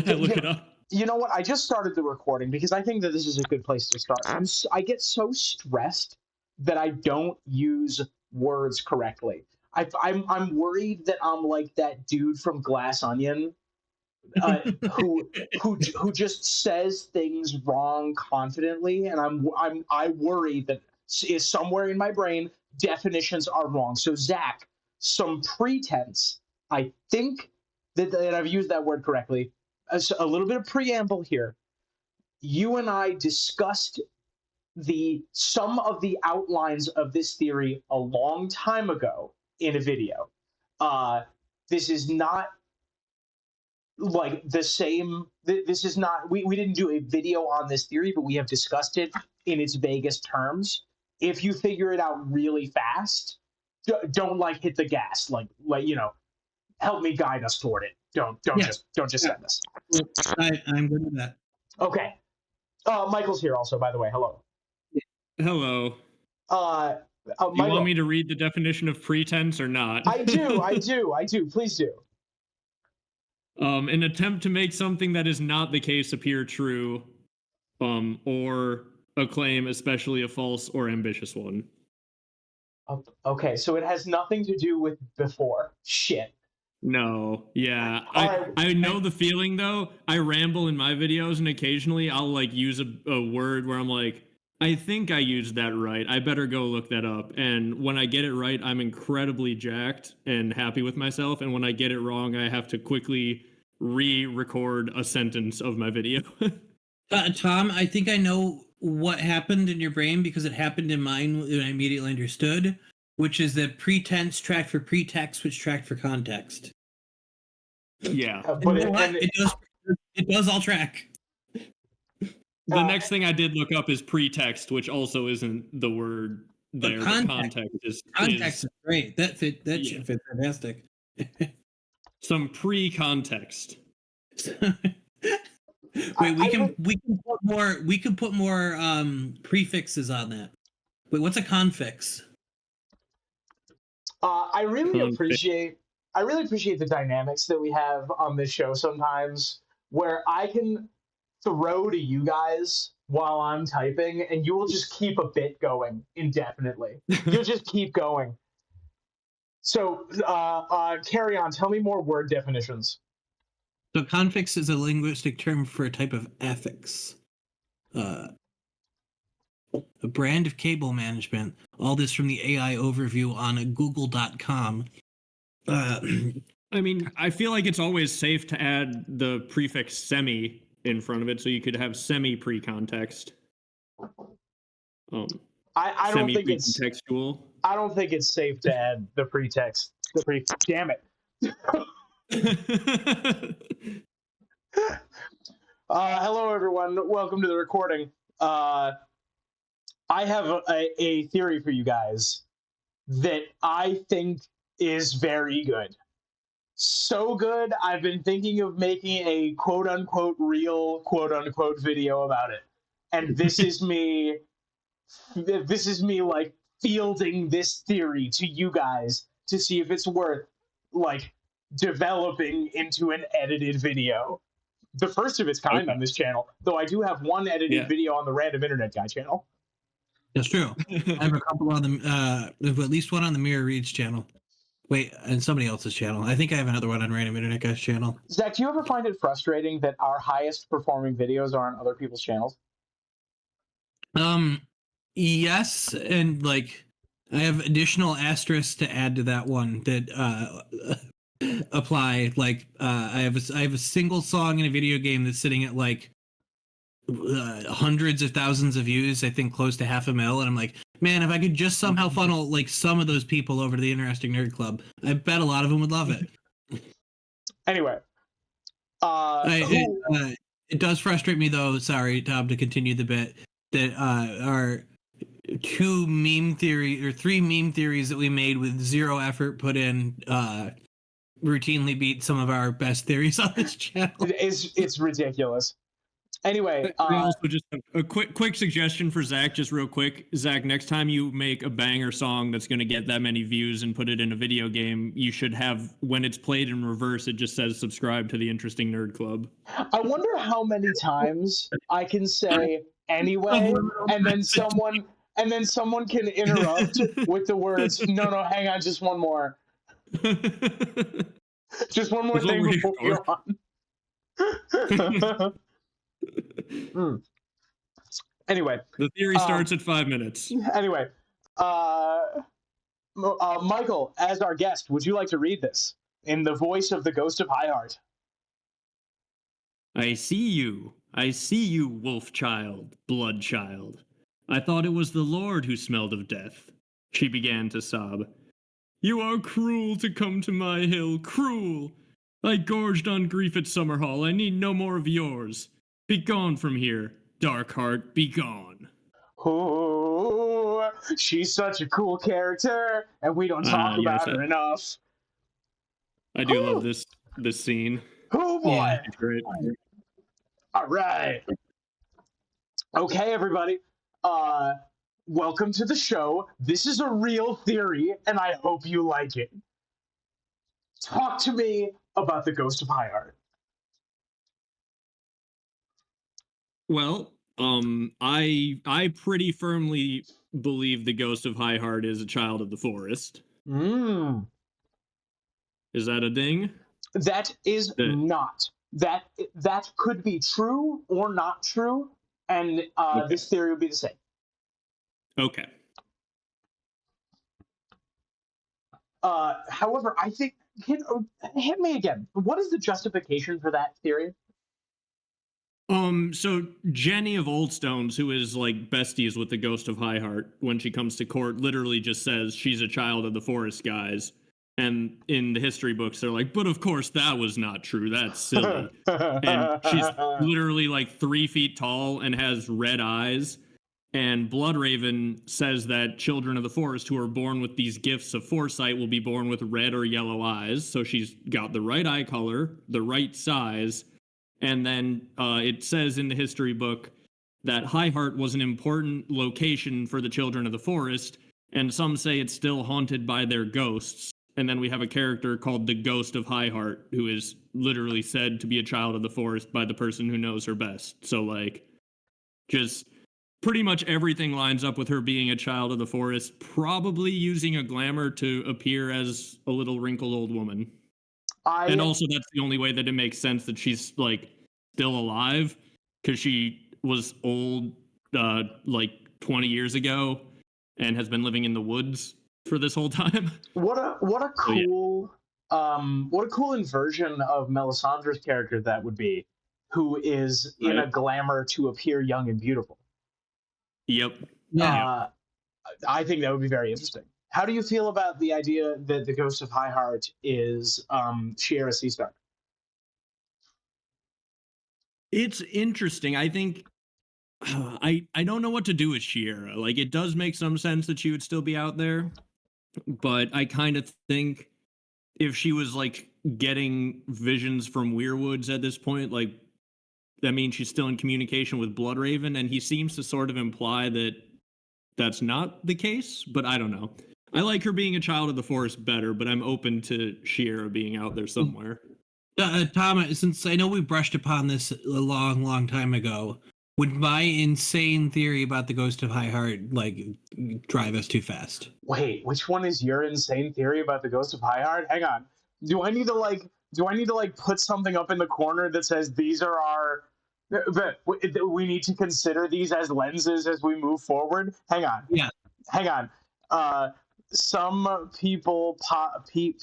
Look it up. You know what? I just started the recording because I think that this is a good place to start. I get so stressed that I don't use words correctly. I'm worried that I'm like that dude from Glass Onion, uh, who just says things wrong confidently, and I worry that is somewhere in my brain definitions are wrong. So Zach, some pretense. I think that I've used that word correctly. A little bit of preamble here. You and I discussed some of the outlines of this theory a long time ago in a video. This is not like the same. This is not. We didn't do a video on this theory, but we have discussed it in its vaguest terms. If you figure it out really fast, don't like hit the gas. Like help me guide us toward it. Don't just send us. I'm good with that. Okay. Michael's here also, by the way. Hello. Hello. Michael, you want me to read the definition of pretense or not? I do. Please do. An attempt to make something that is not the case appear true, or a claim, especially a false or ambitious one. Okay, so it has nothing to do with before. Shit. No, yeah. I know the feeling, though. I ramble in my videos, and occasionally I'll, like, use a word where I'm like, I think I used that right. I better go look that up. And when I get it right, I'm incredibly jacked and happy with myself. And when I get it wrong, I have to quickly re-record a sentence of my video. Tom, I think I know what happened in your brain because it happened in mine and I immediately understood, which is that pretense tracked for pretext, which tracked for context. Yeah. But it does all track. The next thing I did look up is pretext, which also isn't the word there. Context is great. That should fit fantastic. Some pre-context. Wait, we can put more prefixes on that. Wait, what's a confix? I really appreciate the dynamics that we have on this show sometimes, where I can throw to you guys while I'm typing, and you will just keep a bit going indefinitely. You'll just keep going. So, carry on. Tell me more word definitions. So, confix is a linguistic term for a type of affix. A brand of cable management. All this from the AI overview on google.com. I mean, I feel like it's always safe to add the prefix semi in front of it, so you could have semi-pre-context. I don't think it's contextual. I don't think it's safe to add the pretext. Damn it. Hello, everyone. Welcome to the recording. I have a theory for you guys that I think is very good. So good, I've been thinking of making a quote-unquote real quote-unquote video about it. And this is me like fielding this theory to you guys to see if it's worth like developing into an edited video. The first of its kind on this channel, though I do have one edited video on the Random Internet Guy channel. That's true. I have a couple on the at least one on the Mirror Reads channel. Wait, and somebody else's channel. I think I have another one on Random Internet Guy's channel. Zach, do you ever find it frustrating that our highest performing videos are on other people's channels? Yes, and like I have additional asterisks to add to that one that apply. Like I have a single song in a video game that's sitting at like hundreds of thousands of views, I think close to 500,000, and I'm like, man, if I could just somehow funnel like some of those people over to the Interesting Nerd Club, I bet a lot of them would love it. Anyway, it does frustrate me though. Sorry, Tom, to continue the bit that our three meme theories that we made with zero effort put in routinely beat some of our best theories on this channel. It's ridiculous. Anyway, I also just have a quick suggestion for Zach, just real quick. Zach, next time you make a banger song that's going to get that many views and put it in a video game, you should have, when it's played in reverse, it just says subscribe to the Interesting Nerd Club. I wonder how many times I can say anyway, and then someone can interrupt with the words, no, hang on, just one more. Just one more thing before we go on. Anyway. The theory starts at 5 minutes. Anyway. Michael, as our guest, would you like to read this in the voice of the Ghost of High Heart? I see you, wolf child, blood child. I thought it was the Lord who smelled of death. She began to sob. You are cruel to come to my hill, cruel. I gorged on grief at Summerhall. I need no more of yours. Be gone from here, dark heart, be gone. Oh, she's such a cool character, and we don't talk about her enough. I do love this scene. Oh boy! Yeah, it's great. All right. Okay, everybody. Welcome to the show. This is a real theory, and I hope you like it. Talk to me about the Ghost of High Heart. Well, I pretty firmly believe the Ghost of High Heart is a child of the forest. Is that a ding? That is not. That could be true or not true, and okay. This theory would be the same. Okay. However, I think hit me again. What is the justification for that theory? So Jenny of Oldstones, who is like besties with the Ghost of High Heart, when she comes to court, literally just says she's a child of the forest guys. And in the history books, they're like, but of course that was not true. That's silly. And she's literally like 3 feet tall and has red eyes. And Bloodraven says that children of the forest who are born with these gifts of foresight will be born with red or yellow eyes. So she's got the right eye color, the right size. And then it says in the history book that High Heart was an important location for the children of the forest. And some say it's still haunted by their ghosts. And then we have a character called the Ghost of High Heart, who is literally said to be a child of the forest by the person who knows her best. So, like, just pretty much everything lines up with her being a child of the forest, probably using a glamour to appear as a little wrinkled old woman. And also, that's the only way that it makes sense that she's, like, still alive, because she was old, like, 20 years ago and has been living in the woods for this whole time. What a cool inversion of Melisandre's character that would be, who is in a glamour to appear young and beautiful. Yep. I think that would be very interesting. How do you feel about the idea that the Ghost of High Heart is Shiera Seastark? It's interesting. I think I don't know what to do with Shiera. Like, it does make some sense that she would still be out there. But I kind of think if she was, like, getting visions from Weirwoods at this point, like, that means she's still in communication with Bloodraven, and he seems to sort of imply that that's not the case, but I don't know. I like her being a child of the forest better, but I'm open to Shiera being out there somewhere. Tom, since I know we brushed upon this a long time ago, would my insane theory about the Ghost of High Heart, like, drive us too fast? Wait, which one is your insane theory about the Ghost of High Heart? Hang on. Do I need to put something up in the corner that says these are our... we need to consider these as lenses as we move forward? Hang on. Yeah. Hang on. Some people posit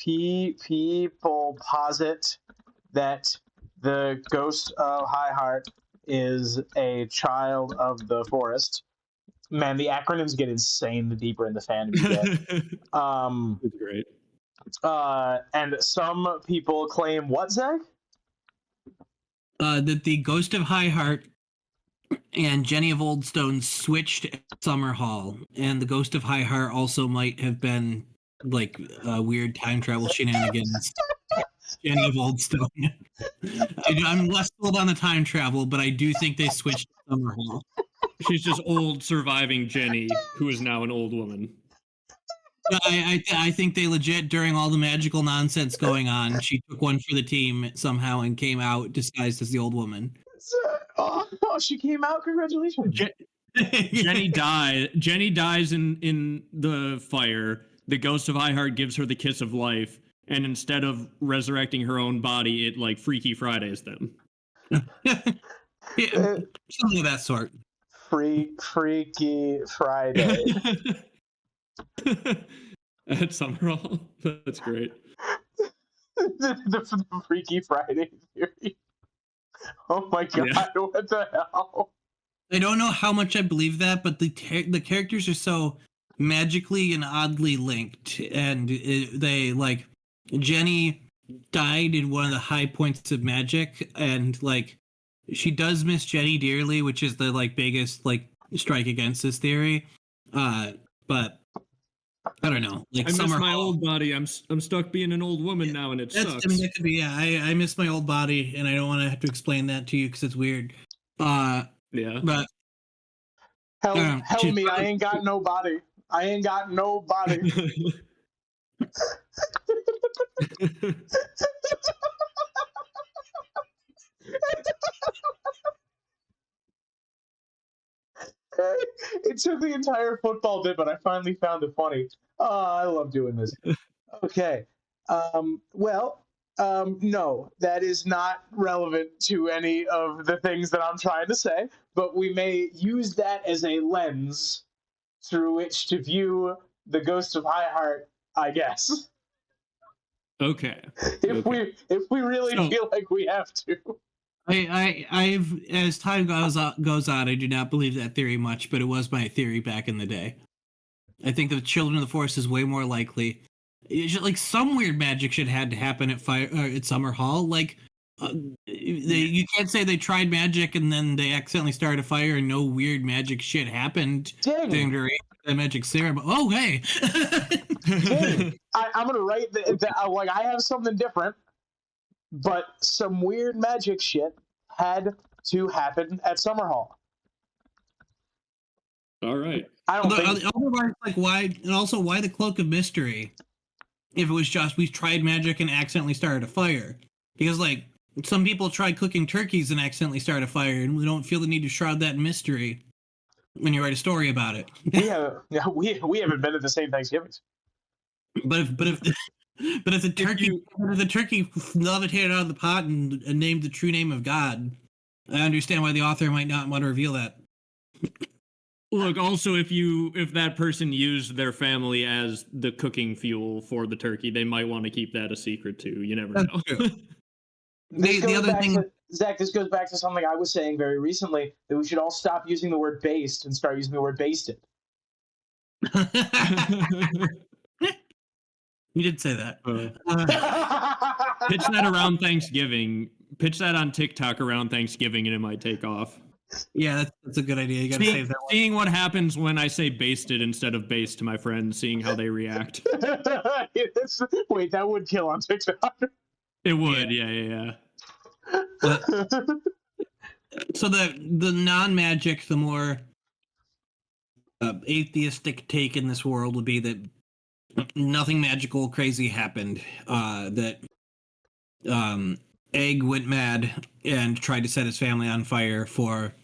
that the Ghost of High Heart is a child of the forest. Man, the acronyms get insane the deeper in the fandom you get. It's great. And some people claim what, Zach? That the Ghost of High Heart and Jenny of Oldstone switched at Summerhall, and the Ghost of High Heart also might have been, like, weird time travel shenanigans. Jenny of Oldstone. I'm less sold on the time travel, but I do think they switched to Summerhall. She's just old surviving Jenny, who is now an old woman. I think they legit, during all the magical nonsense going on, she took one for the team somehow and came out disguised as the old woman. Oh, she came out. Congratulations. Jenny dies in the fire. The ghost of Iheart gives her the kiss of life, and instead of resurrecting her own body, it like Freaky Fridays them. Yeah, something of that sort. Freaky Friday. At Summerhall. That's great. the Freaky Friday theory. Oh my god, yeah. What the hell? I don't know how much I believe that, but the characters are so magically and oddly linked, and they like Jenny died in one of the high points of magic, and like she does miss Jenny dearly, which is the like biggest like strike against this theory. But I don't know. Like I miss my old body. I'm stuck being an old woman now, and it sucks. I mean, that could be. Yeah, I miss my old body, and I don't want to have to explain that to you because it's weird. Yeah. But help me! I ain't got no body. I ain't got no body. It took the entire football bit, but I finally found it funny. Oh, I love doing this. Okay. No, that is not relevant to any of the things that I'm trying to say, but we may use that as a lens through which to view the Ghost of Iheart, I guess. Okay. If we really feel like we have to. I've as time goes on, I do not believe that theory much, but it was my theory back in the day. I think the Children of the Forest is way more likely. It's just, like, some weird magic shit had to happen at Summerhall. Like, you can't say they tried magic and then they accidentally started a fire and no weird magic shit happened during the magic ceremony. Oh, hey. I'm gonna write like I have something different, but some weird magic shit had to happen at Summerhall. All right. I don't think. Otherwise, like, why? And also, why the cloak of mystery? If it was just we tried magic and accidentally started a fire, because like some people try cooking turkeys and accidentally start a fire, and we don't feel the need to shroud that in mystery when you write a story about it. we haven't been to the same Thanksgivings. But if the turkey levitated out of the pot and named the true name of God, I understand why the author might not want to reveal that. Look, also, if that person used their family as the cooking fuel for the turkey, they might want to keep that a secret too. You never know. The other thing, Zach, this goes back to something I was saying very recently, that we should all stop using the word based and start using the word basted. You did say that. Pitch that around Thanksgiving. Pitch that on TikTok around Thanksgiving, and it might take off. Yeah, that's a good idea. You gotta save that one. Seeing what happens when I say basted instead of based to my friends, seeing how they react. Wait, that would kill on TikTok. It would, yeah. So the non-magic, the more atheistic take in this world would be that nothing magical crazy happened. That Egg went mad and tried to set his family on fire for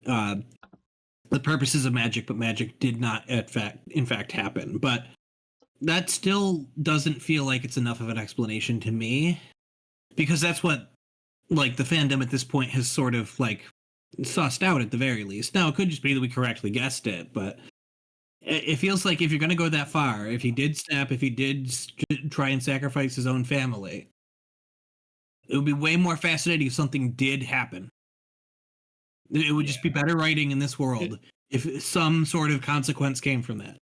the purposes of magic, but magic did not in fact happen. But that still doesn't feel like it's enough of an explanation to me, because that's what like the fandom at this point has sort of like sussed out at the very least. Now it could just be that we correctly guessed it, but it feels like if you're going to go that far, if he did snap, if he did try and sacrifice his own family, it would be way more fascinating if something did happen. It would just be better writing in this world if some sort of consequence came from that.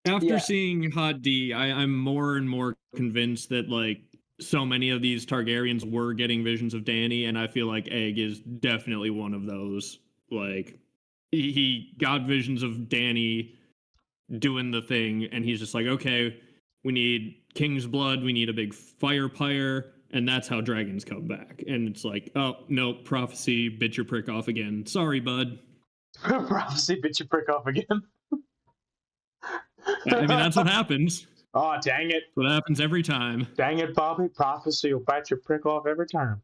After seeing Hot D, I'm more and more convinced that like so many of these Targaryens were getting visions of Dany, and I feel like Egg is definitely one of those. Like he got visions of Dany doing the thing, and he's just like, okay, we need King's blood, we need a big fire pyre, and that's how dragons come back. And it's like, oh no, prophecy bit your prick off again. Sorry, bud. Prophecy bit your prick off again. I mean, that's what happens. Oh, dang it. What happens every time. Dang it, Bobby. Prophecy will bite your prick off every time.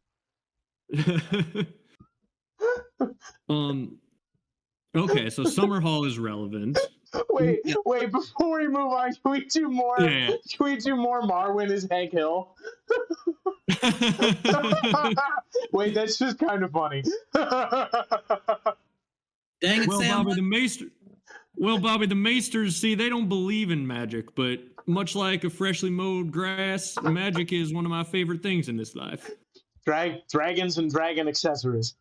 Okay, so Summerhall is relevant. Wait, before we move on, can we do more? Yeah. Can we do more Marwyn is Hank Hill? Wait, that's just kind of funny. Dang it, well, Sam. Bobby, the Maesters, see, they don't believe in magic, but much like a freshly mowed grass, magic is one of my favorite things in this life. Dragons and dragon accessories.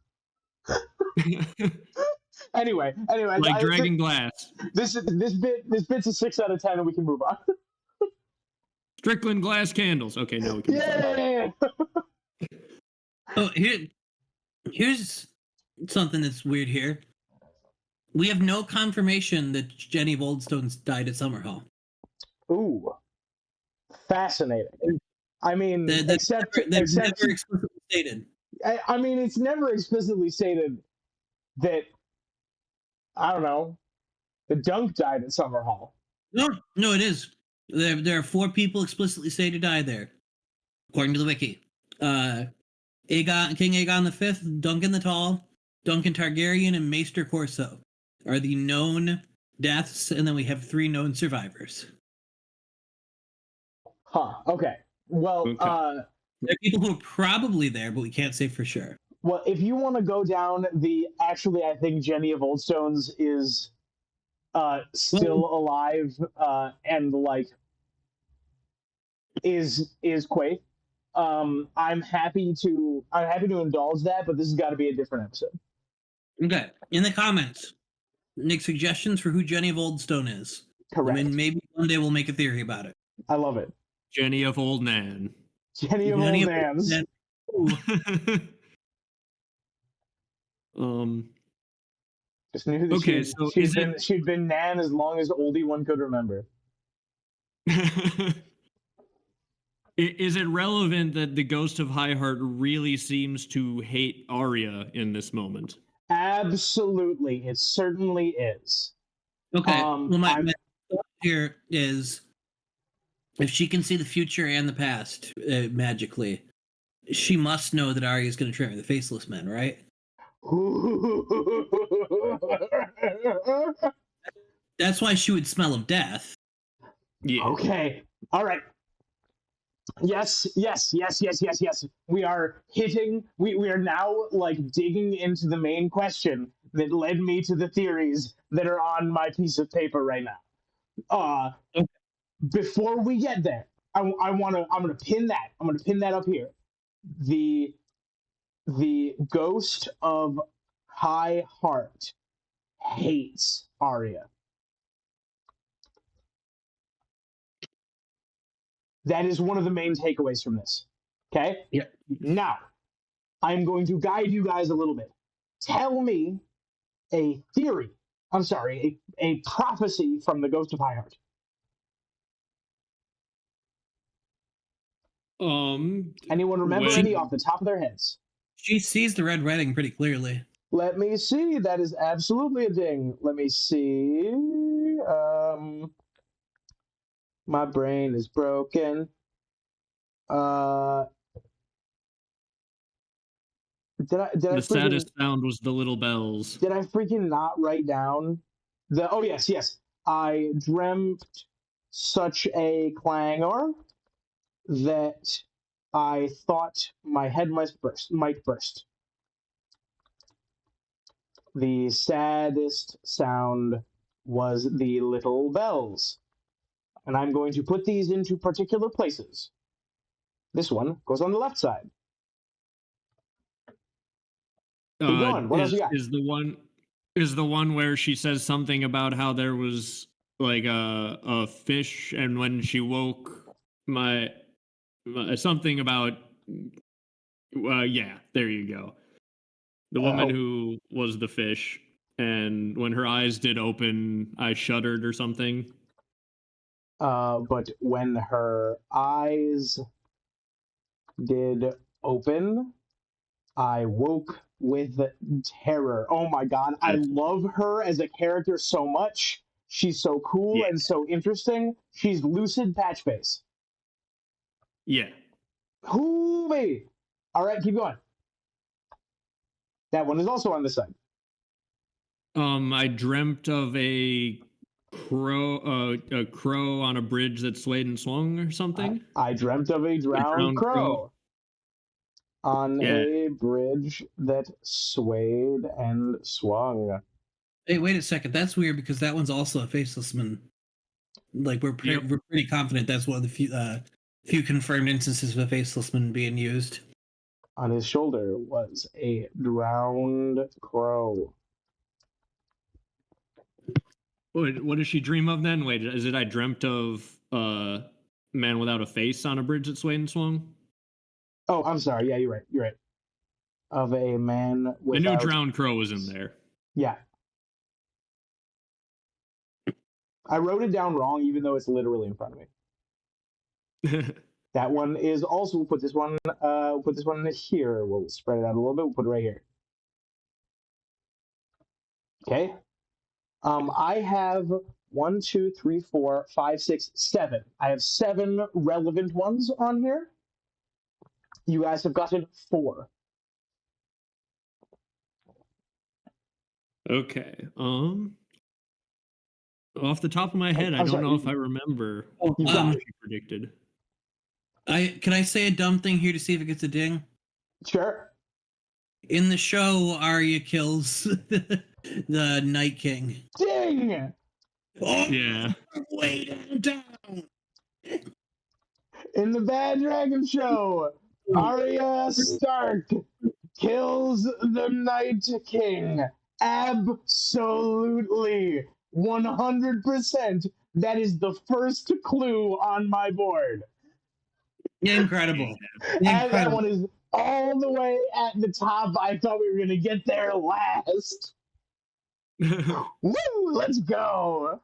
Anyway, like dragon glass. This bit's a 6 out of 10, and we can move on. Strickland glass candles. Okay, no, we can. Yeah. Oh, here's something that's weird here. We have no confirmation that Jenny of Oldstones died at Summerhall. Ooh, fascinating. I mean, except never explicitly stated. I mean, it's never explicitly stated that, I don't know, the Dunk died at Summerhall. No, it is. There are 4 people explicitly stated to die there, according to the wiki. King Aegon V, Duncan the Tall, Duncan Targaryen, and Maester Corso are the known deaths, and then we have 3 known survivors. Huh. Okay. Well, there are people who are probably there, but we can't say for sure. Well, if you want to go down actually, I think Jenny of Oldstones is still alive and like is Quaith. I'm happy to indulge that, but this has got to be a different episode. Okay. In the comments, make suggestions for who Jenny of Oldstone is. Correct. And maybe one day we'll make a theory about it. I love it. Jenny of Old Nan. Jenny of Old Nans. Just knew that she'd been Nan as long as oldie one could remember. Is it relevant that the Ghost of Highheart really seems to hate Arya in this moment? Absolutely, it certainly is. Okay. Well, my thought here is, if she can see the future and the past magically, she must know that Arya is going to train the Faceless Men, right? That's why she would smell of death. Yeah. Okay. All right. Yes. We are hitting. We are now like digging into the main question that led me to the theories that are on my piece of paper right now. Before we get there, I'm gonna pin that. I'm gonna pin that up here. The Ghost of High Heart hates Arya. That is one of the main takeaways from this. Okay? Yeah. Now, I'm going to guide you guys a little bit. Tell me a theory. I'm sorry, a prophecy from the Ghost of High Heart. Anyone remember any off the top of their heads? She sees the Red Wedding pretty clearly. Let me see. That is absolutely a ding. Let me see. My brain is broken. The saddest sound was the little bells. Did I freaking not write down the? Oh yes. I dreamt such a clangor that I thought my head might burst. The saddest sound was the little bells. And I'm going to put these into particular places. This one goes on the left side. Keep going. What else you got? Is the one where she says something about how there was like a fish, and when she woke, something about yeah, there you go. The woman who was the fish, and when her eyes did open, I shuddered or something. But when her eyes did open, I woke with terror. Oh my god, I love her as a character so much. She's so cool and so interesting. She's Lucid Patchface. Yeah. Whoo, baby. All right, keep going. That one is also on this side. I dreamt of a crow on a bridge that swayed and swung or something. I dreamt of a drowned crow on a bridge that swayed and swung. Hey, wait a second. That's weird because that one's also a faceless man. Like we're pretty confident that's one of the few confirmed instances of a faceless man being used. On his shoulder was a drowned crow. What does she dream of then? Wait, is it I dreamt of man without a face on a bridge that swayed and swung? Oh, I'm sorry. Yeah, you're right. You're right. Of a man without... I knew drowned crow was in there. Yeah. I wrote it down wrong, even though it's literally in front of me. That one is also, we'll put this one in here. We'll spread it out a little bit. We'll put it right here. Okay. I have 1, 2, 3, 4, 5, 6, 7. I have 7 relevant ones on here. You guys have gotten 4. Okay. Off the top of my head, I don't know if I remember what she predicted. Can I say a dumb thing here to see if it gets a ding? Sure. In the show, Arya kills the Night King. Ding! Oh, yeah. Way down. In the Bad Dragon show, Arya Stark kills the Night King. Absolutely. 100%. That is the first clue on my board. Incredible. And that one is all the way at the top. I thought we were going to get there last. Woo! Let's go.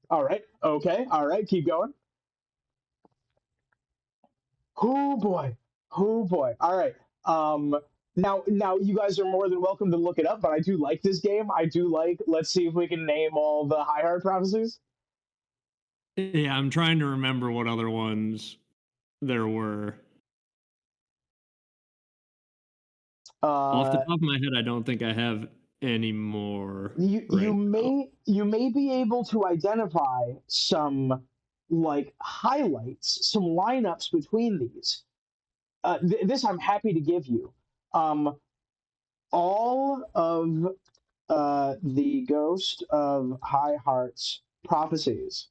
All right. Okay. All right. Keep going. Oh boy. Oh boy. All right. Now you guys are more than welcome to look it up, but I do like this game. I do like, let's see if we can name all the High Heart prophecies. Yeah, I'm trying to remember what other ones there were. Off the top of my head, I don't think I have any more. You may be able to identify some like highlights, some lineups between these. This I'm happy to give you. All of the Ghost of High Heart's prophecies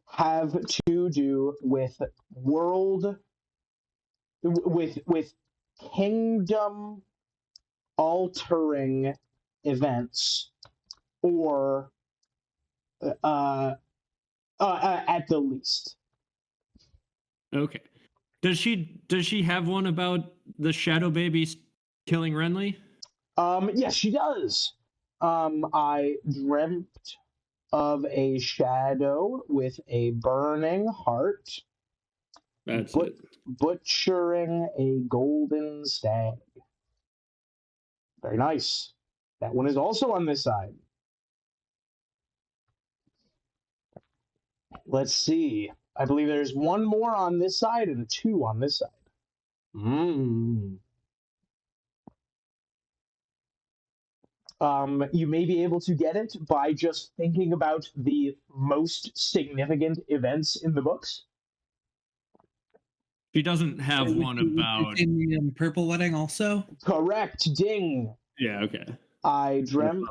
have to do with with kingdom altering events, or at the least. Okay. Does she have one about the shadow babies killing Renly? Yes, she does. I dreamt of a shadow with a burning heart. That's it. Butchering a golden stag. Very nice. That one is also on this side. Let's see. I believe there's one more on this side and 2 on this side. You may be able to get it by just thinking about the most significant events in the books. She doesn't have one about in the Purple Wedding also? Correct. Ding. Yeah, okay. I dreamt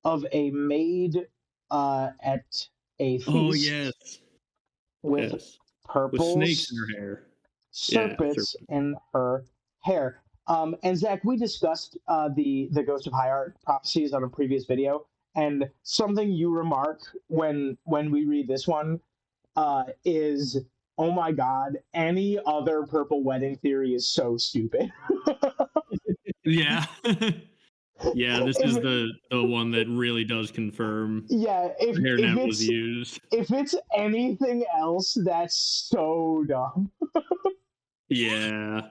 of a maid at a feast. Oh, yes. With purple with snakes in her hair. Serpents in her hair. And Zach, we discussed the Ghost of High Heart prophecies on a previous video, and something you remark when we read this one is, oh my god, any other purple wedding theory is so stupid. Yeah. Yeah, this is the one that really does confirm Yeah, hairnet was used. if it's anything else, that's so dumb. Yeah.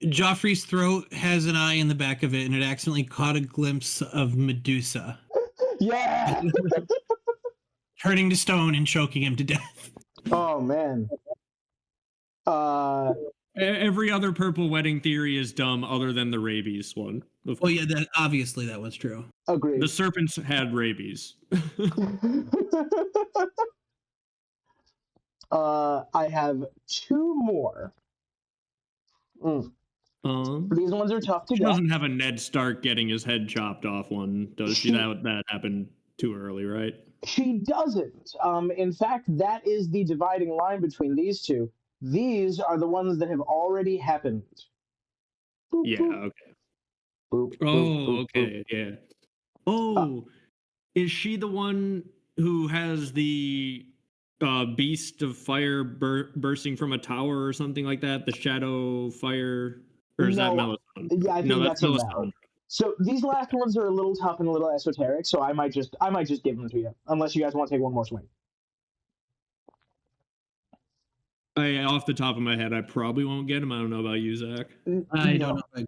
Joffrey's throat has an eye in the back of it, and it accidentally caught a glimpse of Medusa. Yeah. Turning to stone and choking him to death. Oh man. Every other purple wedding theory is dumb other than the rabies one. Well, yeah, obviously that was true. Agreed. The serpents had rabies. I have two more. These ones are tough to she get. doesn't have a Ned Stark getting his head chopped off one, does she? That happened too early, right? She doesn't. In fact, that is the dividing line between these two. These are the ones that have already happened. Boop, yeah, boop. okay. Boop, oh, boop, okay, yeah. Oh, is she the one who has the beast of fire bursting from a tower or something like that? The shadow fire? Or is that Melisandre? Yeah, I think that's Melisandre. So these last ones are a little tough and a little esoteric, so I might just give them to you, unless you guys want to take one more swing. Off the top of my head, I probably won't get them. I don't know about you, Zach. I don't know.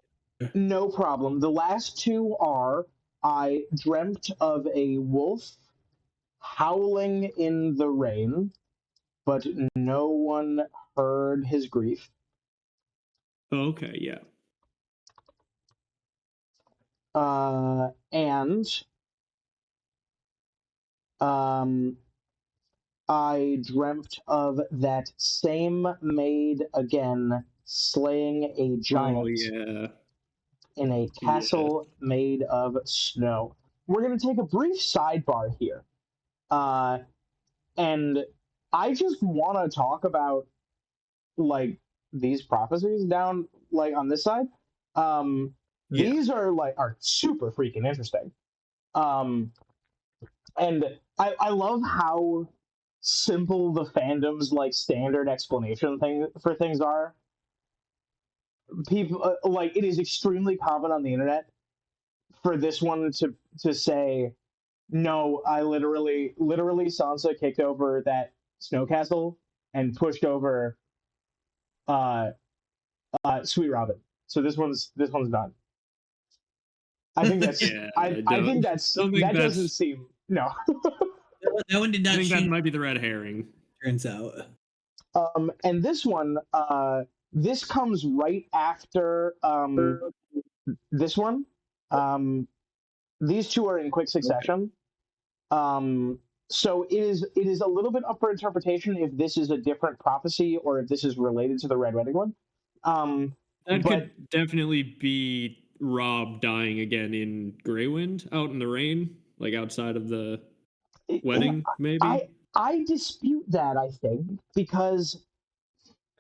No problem. The last two are: I dreamt of a wolf howling in the rain, but no one heard his grief. Okay, yeah. And I dreamt of that same maid again slaying a giant in a castle made of snow. We're going to take a brief sidebar here. And I just want to talk about like these prophecies down like on this side. These are super freaking interesting. And I love how simple the fandom's like standard explanation for things are. People like it is extremely common on the internet for this one to say, no, I literally Sansa kicked over that snow castle and pushed over Sweet Robin. So this one's done. I think that's I think that doesn't seem no. That one did not. I think that might be the red herring. Turns out. And this one, this comes right after this one. These two are in quick succession. So it is a little bit up for interpretation if this is a different prophecy or if this is related to the Red Wedding one. That could definitely be Rob dying again in Greywind, out in the rain, like outside of the wedding, maybe. I dispute that. I think because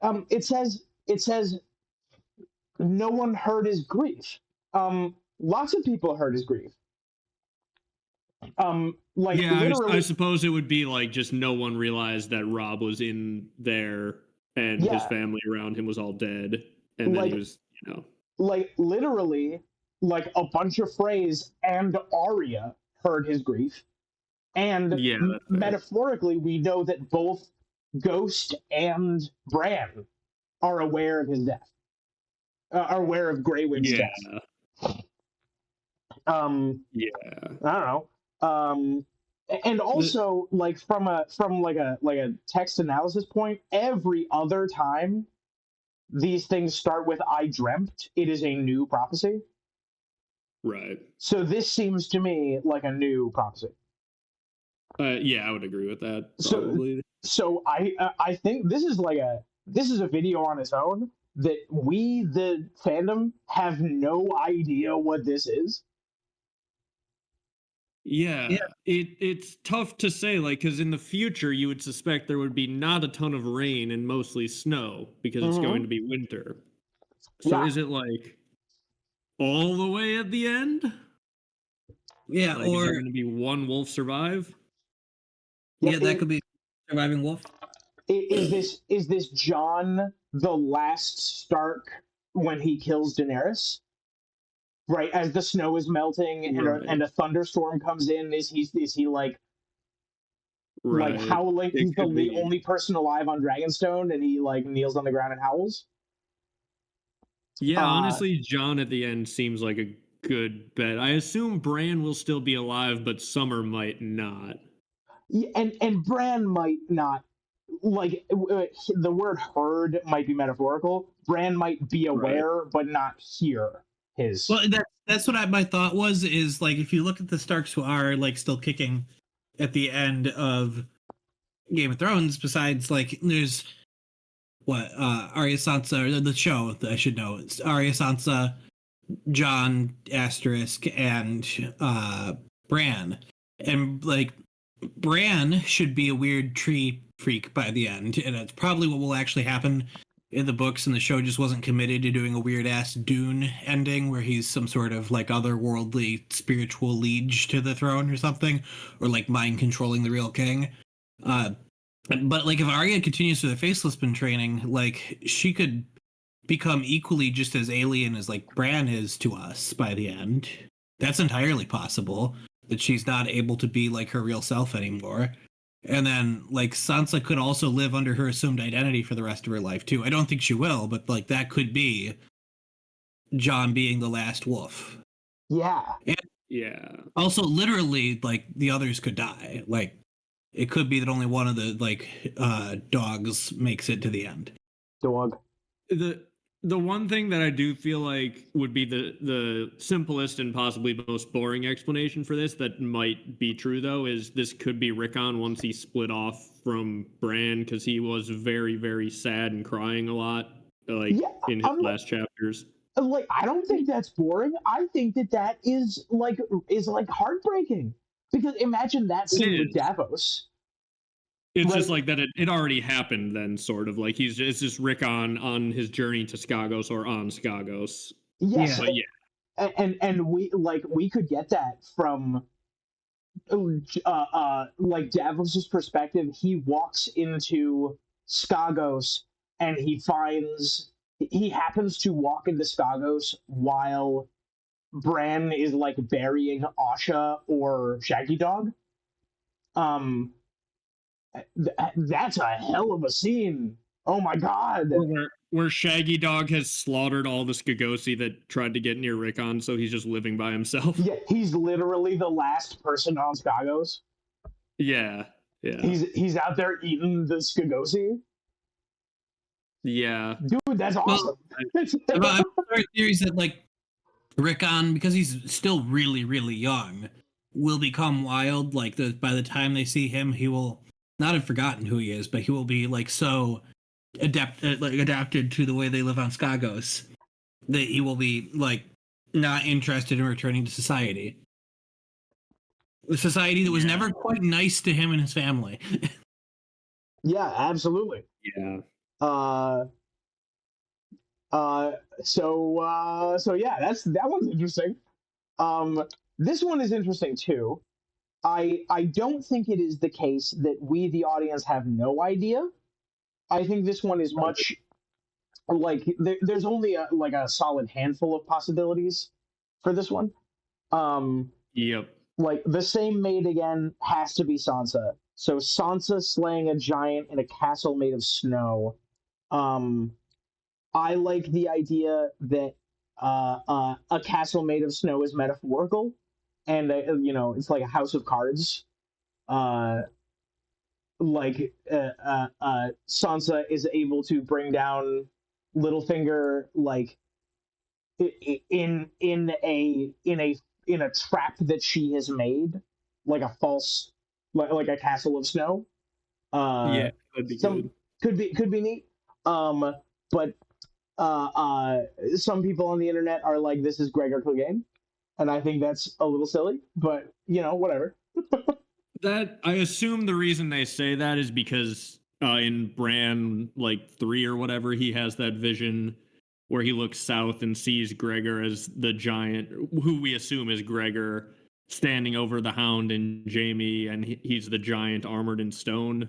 it says no one heard his grief. Lots of people heard his grief. I suppose it would be like just no one realized that Rob was in there and his family around him was all dead, and then he was, like literally, like a bunch of Freys and Arya heard his grief, and metaphorically, we know that both Ghost and Bran are aware of his death, are aware of Greywind's death. I don't know. And also, like from a text analysis point, every other time these things start with "I dreamt," it is a new prophecy. Right. So this seems to me like a new prophecy. Yeah, I would agree with that. Probably. So I think this is a video on its own that we, the fandom, have no idea what this is. Yeah. It's tough to say, like, because in the future you would suspect there would be not a ton of rain and mostly snow because it's going to be winter. So is it like all the way at the end? Yeah, like, or is there going to be one wolf survive? Yeah, that could be surviving wolf. Is this John the last Stark when he kills Daenerys, right as the snow is melting and a thunderstorm comes in. Is he like Right. howling? It He's could the be. only person alive on Dragonstone, and he like kneels on the ground and howls. Yeah, Uh, honestly, John at the end seems like a good bet. I assume Bran will still be alive, but Summer might not. and Bran might not like the word heard might be metaphorical. Bran might be Right. aware but not hear his. Well, that's what my thought was. Is like if you look at the Starks who are like still kicking at the end of Game of Thrones, besides like there's what Arya Sansa or the show that I should know. It's Arya Sansa, John Asterisk, and Bran, and like Bran should be a weird tree freak by the end, and that's probably what will actually happen in the books. And the show just wasn't committed to doing a weird ass Dune ending where he's some sort of like otherworldly spiritual liege to the throne or something, or like mind controlling the real king. Uh, but like if Arya continues with the Faceless Been training, like she could become equally just as alien as like Bran is to us by the end. That's entirely possible that she's not able to be like her real self anymore. And then like Sansa could also live under her assumed identity for the rest of her life too. I don't think she will, but like that could be Jon being the last wolf. Yeah. And Yeah. also literally like the others could die. Like it could be that only one of the like dogs makes it to the end. Dog. The one thing that I do feel like would be the simplest and possibly most boring explanation for this that might be true though is this could be Rickon once he split off from Bran because he was very very sad and crying a lot like Yeah, in his last chapters. like I don't think that's boring. I think that is like heartbreaking because imagine that It scene with is. Davos. It's Right? just like that it already happened then sort of like it's just Rickon on his journey to Skagos or on Skagos. Yes, But yeah. and we could get that from like Davos's perspective. He walks into Skagos and he happens to walk into Skagos while Bran is like burying Asha or Shaggy Dog. Um, that's a hell of a scene. Oh my god. Or where Shaggy Dog has slaughtered all the Skagosi that tried to get near Rickon, so he's just living by himself. Yeah, he's literally the last person on Skagos. Yeah, yeah, He's out there eating the Skagosi. yeah. Dude, that's awesome. Well, I've heard theories that like Rickon, because he's still really, really young, will become wild. Like by the time they see him, he will not have forgotten who he is, but he will be like so adapted to the way they live on Skagos that he will be like not interested in returning to society. The society that was never quite nice to him and his family. Yeah, absolutely. Yeah. So yeah, that one's interesting. This one is interesting too. I don't think it is the case that we the audience have no idea. I think this one is much like there's only like a solid handful of possibilities for this one. Yep. Like the same maid again has to be Sansa. So Sansa slaying a giant in a castle made of snow. I like the idea that a castle made of snow is metaphorical, and it's like a house of cards. Uh, Sansa is able to bring down Littlefinger like in a trap that she has made, like a false like a castle of snow. Yeah, that'd be Some good. could be neat. But some people on the internet are like, "This is Gregor Clegane," and I think that's a little silly. But whatever. That I assume the reason they say that is because in Bran like 3 or whatever, he has that vision where he looks south and sees Gregor as the giant, who we assume is Gregor, standing over the Hound and Jaime, and he's the giant armored in stone.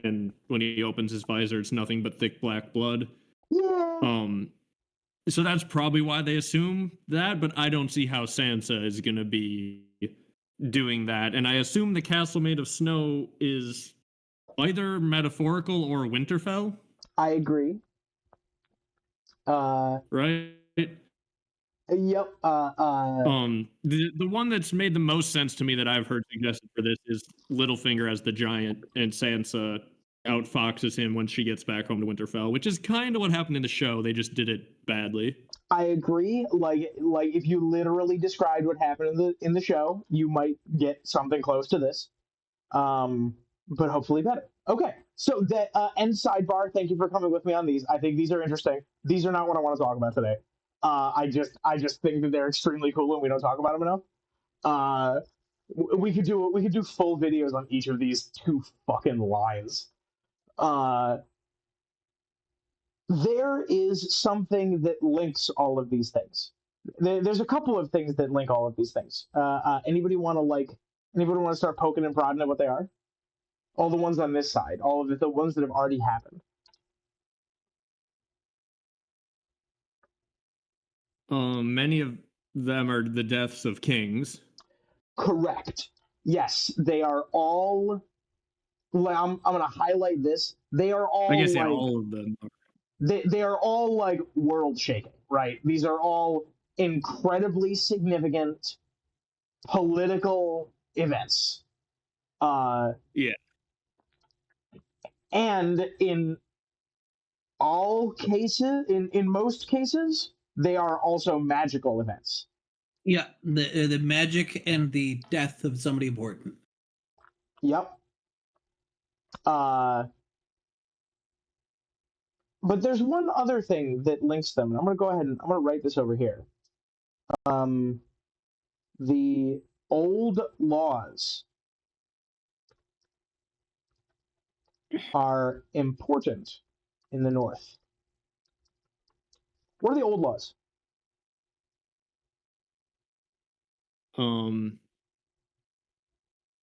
And when he opens his visor, it's nothing but thick black blood. Yeah. So that's probably why they assume that, but I don't see how Sansa is going to be doing that. And I assume the castle made of snow is either metaphorical or Winterfell. I agree. Right? Yep. The one that's made the most sense to me that I've heard suggested for this is Littlefinger as the giant, and Sansa outfoxes him when she gets back home to Winterfell, which is kind of what happened in the show. They just did it badly. I agree. Like if you literally described what happened in the show, you might get something close to this. But hopefully better. Okay, so the end sidebar. Thank you for coming with me on these. I think these are interesting. These are not what I want to talk about today. I just think that they're extremely cool and we don't talk about them enough. We could do full videos on each of these two fucking lines. There is something that links all of these things. There's a couple of things that link all of these things. Anybody want to start poking and prodding at what they are? All the ones on this side, all of the ones that have already happened. Many of them are the deaths of kings. Correct. Yes, they are all. I'm going to highlight this. They are all. I guess all of them. They are all like world shaking, right? These are all incredibly significant political events. Yeah. And in all cases, in most cases, they are also magical events. Yeah, the magic and the death of somebody important. Yep. But there's one other thing that links them, and I'm going to go ahead and I'm going to write this over here. The old laws are important in the North. What are the old laws?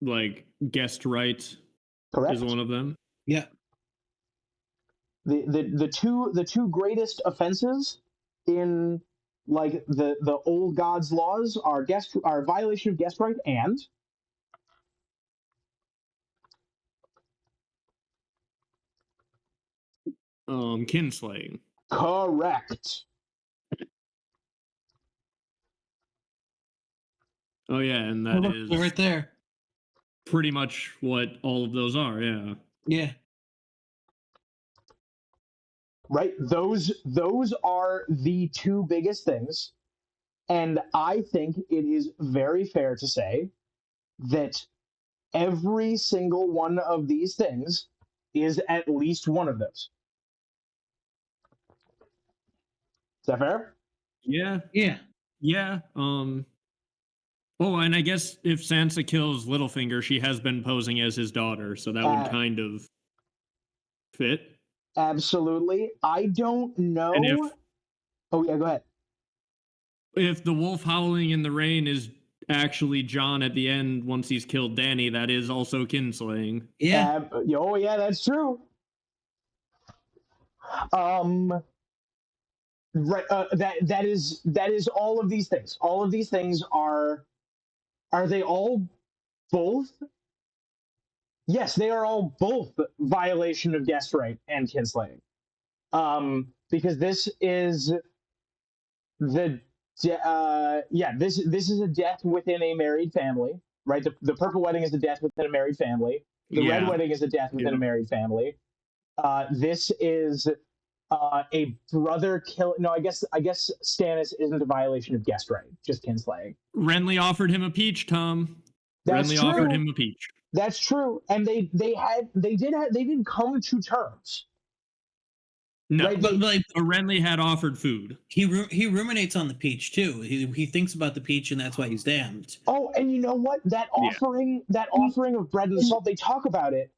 Like guest rights. Correct. Is one of them. Yeah. The two greatest offenses in like the old gods laws are violation of guest right and kinslaying. Correct. Oh yeah, and that is right there. Pretty much what all of those are, yeah. Yeah. Right? Those are the two biggest things. And I think it is very fair to say that every single one of these things is at least one of those. Is that fair? Yeah. Yeah. Yeah. Oh, and I guess if Sansa kills Littlefinger, she has been posing as his daughter, so that would kind of fit. Absolutely. I don't know. Oh yeah, go ahead. If the wolf howling in the rain is actually Jon at the end once he's killed Dany, that is also kinslaying. Yeah. Oh yeah, that's true. Right. That is all of these things. All of these things are they all both? Yes, they are all both violation of guest right and kinslaying. Because this is this is a death within a married family, right? The purple wedding is a death within a married family. The red wedding is a death within a married family. This is a brother kill. No, I guess Stannis isn't a violation of guest right, just kinslaying. Renly offered him a peach, Tom. That's Renly true. offered him a peach. That's true, and they did come to terms. No, right? but like Renly had offered food. He ruminates on the peach too. He thinks about the peach, and that's why he's damned. Oh, and you know what? That offering of bread and salt, they talk about it.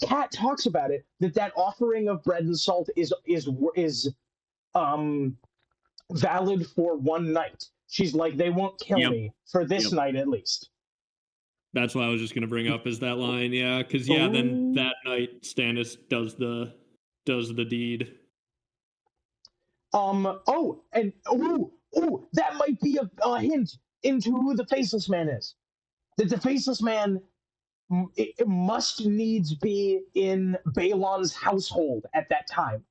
Kat talks about it, that offering of bread and salt is valid for one night. She's like, they won't kill me for this night at least. That's what I was just gonna bring up is that line, yeah, because then that night Stannis does the deed. That might be a hint into who the Faceless Man is. That the Faceless Man it must needs be in Balon's household at that time.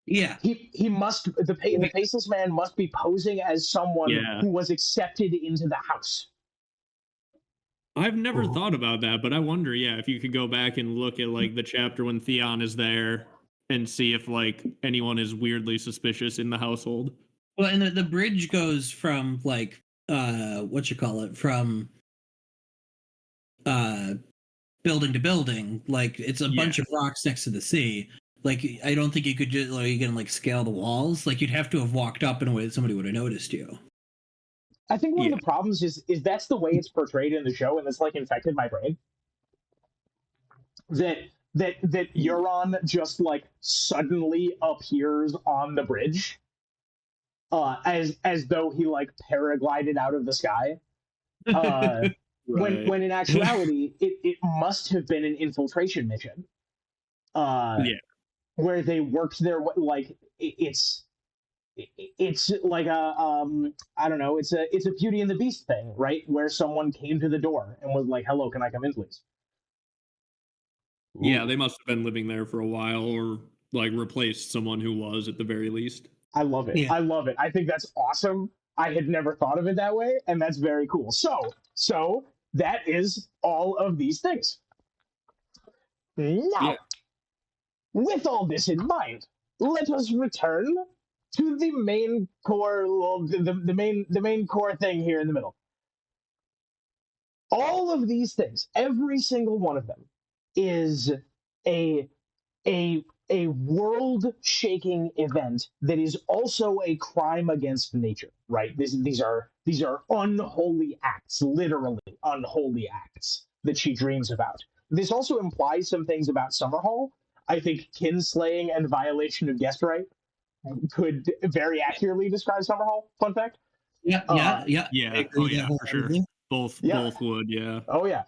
Yeah. He must the Faceless Man must be posing as someone Yeah. who was accepted into the house. I've never thought about that, but I wonder, yeah, if you could go back and look at like the chapter when Theon is there and see if like anyone is weirdly suspicious in the household. Well, and the bridge goes from like what you call it, from building to building. Like it's a bunch of rocks next to the sea. Like I don't think you could just like you can like scale the walls. Like you'd have to have walked up in a way that somebody would have noticed you. I think one of the problems is that's the way it's portrayed in the show, and it's like infected my brain. That Euron just like suddenly appears on the bridge, as though he like paraglided out of the sky. Right. When in actuality it must have been an infiltration mission. Where they worked their way, like it's like a I don't know, it's a Beauty and the Beast thing, right? Where someone came to the door and was like, "Hello, can I come in, please?" Yeah, they must have been living there for a while, or like replaced someone who was at the very least. I love it. Yeah. I love it. I think that's awesome. I had never thought of it that way, and that's very cool. So that is all of these things. Now, with all this in mind, let us return to the main core, the main core thing here in the middle. All of these things, every single one of them, is a world-shaking event that is also a crime against nature. Right? These are unholy acts, literally unholy acts that she dreams about. This also implies some things about Summerhall. I think kinslaying and violation of guest right could very accurately describe Summerhall. Fun fact. Yeah. Oh yeah, for sure. Both would. Yeah. Oh yeah.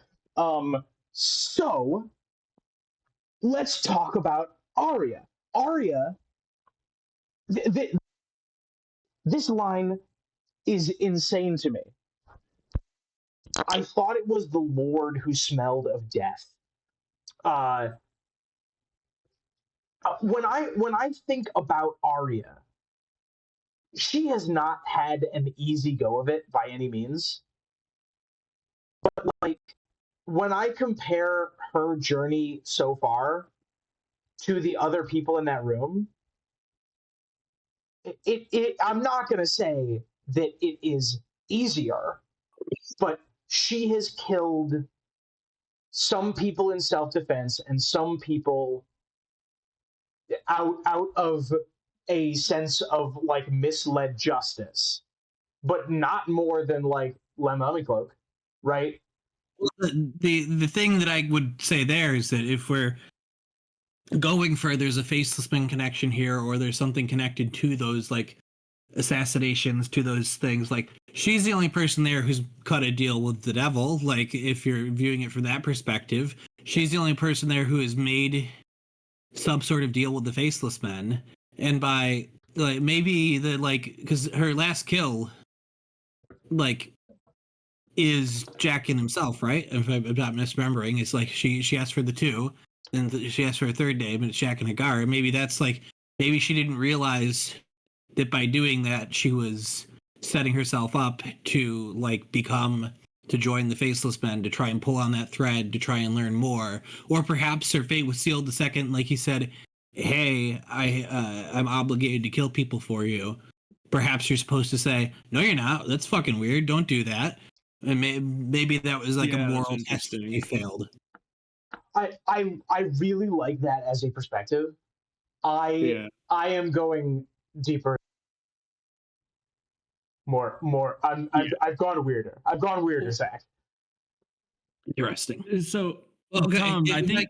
So let's talk about Arya. Arya. This line is insane to me. I thought it was the Lord who smelled of death. When I think about Arya, she has not had an easy go of it by any means. But like when I compare her journey so far to the other people in that room, I'm not going to say that it is easier, but she has killed some people in self-defense and some people out of a sense of like misled justice, but not more than like Lemon Cloak, right? The thing that I would say there is that if we're going for there's a Faceless Man connection here, or there's something connected to those like assassinations, to those things, like she's the only person there who's cut a deal with the devil. Like if you're viewing it from that perspective, she's the only person there who has made some sort of deal with the Faceless Men. And by like maybe the like, because her last kill like is Jaqen himself, right? If I'm not misremembering, it's like she asked for the two, and she asked for a third name, and it's Jaqen Hagar. Maybe that's like, maybe she didn't realize that by doing that she was setting herself up to like to join the Faceless Men, to try and pull on that thread, to try and learn more. Or perhaps her fate was sealed the second, like he said, hey, I'm obligated to kill people for you. Perhaps you're supposed to say, no, you're not. That's fucking weird. Don't do that. And maybe that was like a moral test that he failed. I really like that as a perspective. I am going deeper. More. I've gone weirder. Zach. Interesting. So, okay, Tom, I think.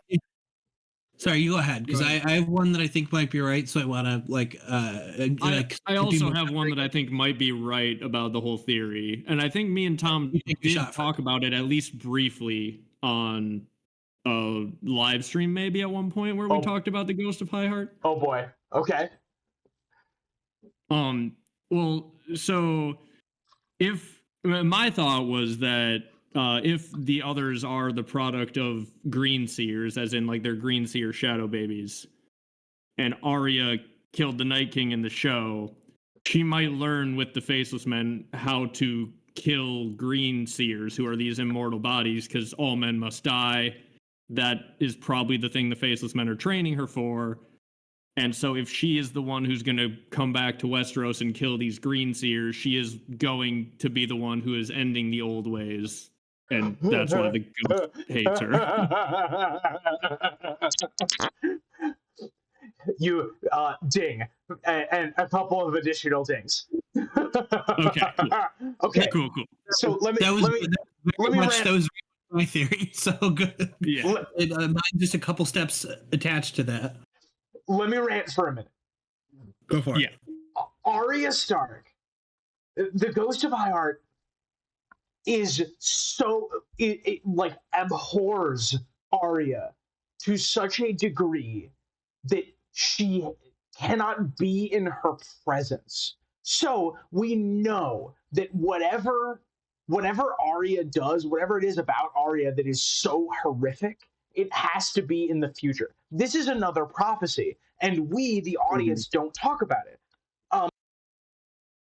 Sorry, you go ahead, because I have one that I think might be right. So I want to like. I also have one that I think might be right about the whole theory, and I think me and Tom did talk about it at least briefly on a live stream, maybe at one point where we talked about the Ghost of High Heart. Oh boy. Okay. Well, so if my thought was that if the others are the product of green seers, as in like they're green seer shadow babies, and Arya killed the Night King in the show, she might learn with the Faceless Men how to kill green seers, who are these immortal bodies, because all men must die. That is probably the thing the Faceless Men are training her for. And so if she is the one who's going to come back to Westeros and kill these green seers, she is going to be the one who is ending the old ways. And that's why the ghost hates her. You ding, and a couple of additional dings. Okay, cool. Okay, cool. So let me that was my theory. So good. Yeah. Mine just a couple steps attached to that. Let me rant for a minute. Go for it. Yeah. Arya Stark, the Ghost of Highheart, is so it like abhors Arya to such a degree that she cannot be in her presence. So we know that whatever Arya does, whatever it is about Arya that is so horrific, it has to be in the future. This is another prophecy, and we, the audience, don't talk about it.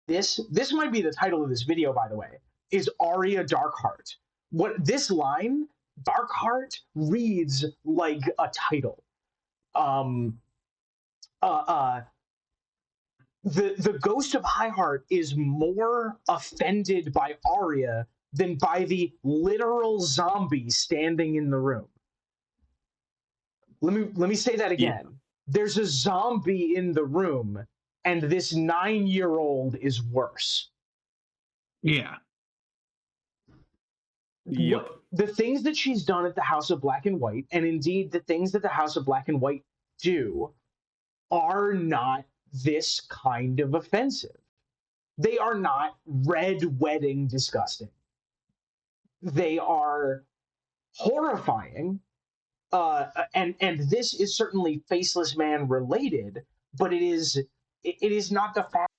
This might be the title of this video, by the way, is Arya Darkheart. What this line, Darkheart, reads like a title. The Ghost of Highheart is more offended by Arya than by the literal zombie standing in the room. Let me say that again. Yeah. There's a zombie in the room, and this 9-year-old is worse. Yeah. Yep. The things that she's done at the House of Black and White, and indeed the things that the House of Black and White do, are not this kind of offensive. They are not red wedding disgusting. They are horrifying. And this is certainly Faceless Man related, but it is not the fact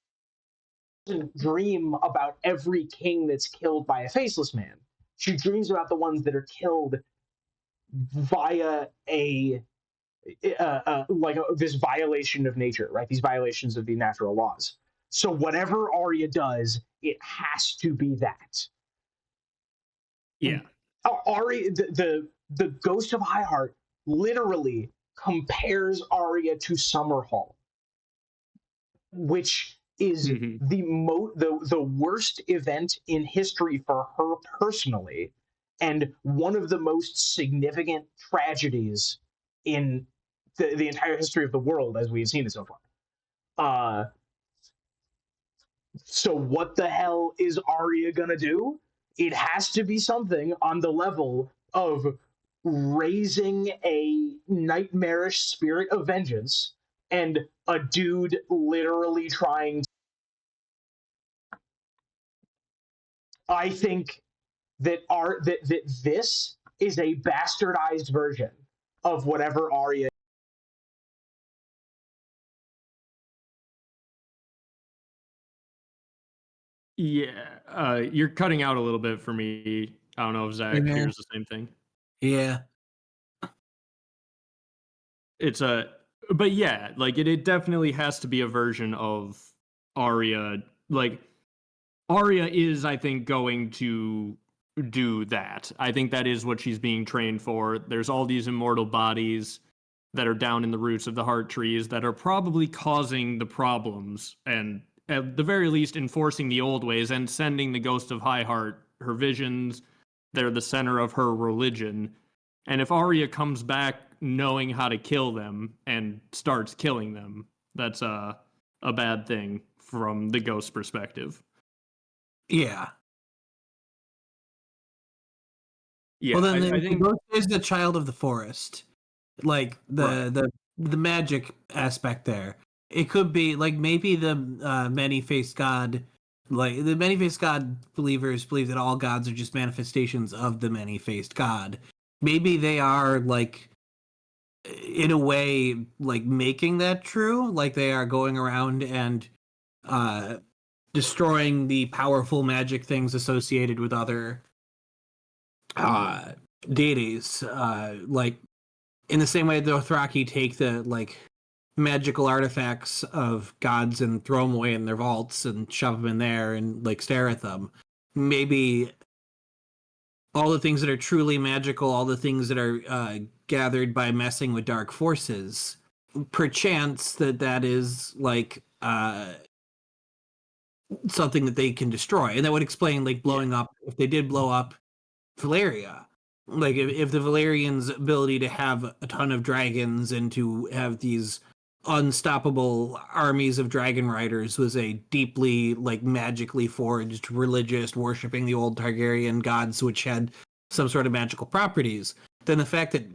she doesn't dream about every king that's killed by a Faceless Man. She dreams about the ones that are killed via this violation of nature, right? These violations of the natural laws. So whatever Arya does, it has to be that. Yeah. Arya, the Ghost of Highheart literally compares Arya to Summerhall, which is the worst event in history for her personally, and one of the most significant tragedies in the entire history of the world as we've seen it so far. So what the hell is Arya gonna do? It has to be something on the level of raising a nightmarish spirit of vengeance and a dude literally trying to... I think that this is a bastardized version of whatever Arya... Yeah, you're cutting out a little bit for me. I don't know if Zach hears the same thing. Yeah. But yeah, like it definitely has to be a version of Arya. Like Arya is, I think, going to do that. I think that is what she's being trained for. There's all these immortal bodies that are down in the roots of the heart trees that are probably causing the problems, and at the very least enforcing the old ways and sending the Ghost of Highheart her visions. They're the center of her religion. And if Arya comes back knowing how to kill them and starts killing them, that's a bad thing from the ghost perspective. Yeah. Yeah. Well, then I think the ghost is the child of the forest. Like the magic aspect there. It could be like maybe the many-faced god, like the many-faced god believers believe that all gods are just manifestations of the many-faced god. Maybe they are like, in a way, like making that true. Like they are going around and destroying the powerful magic things associated with other deities. Like in the same way the Dothraki take the like magical artifacts of gods and throw them away in their vaults and shove them in there and like stare at them. Maybe all the things that are truly magical, all the things that are gathered by messing with dark forces, perchance that is like something that they can destroy, and that would explain like blowing up if they did blow up Valeria. Like if the Valerians' ability to have a ton of dragons and to have these unstoppable armies of dragon riders was a deeply like magically forged religious worshipping the old Targaryen gods which had some sort of magical properties, then the fact that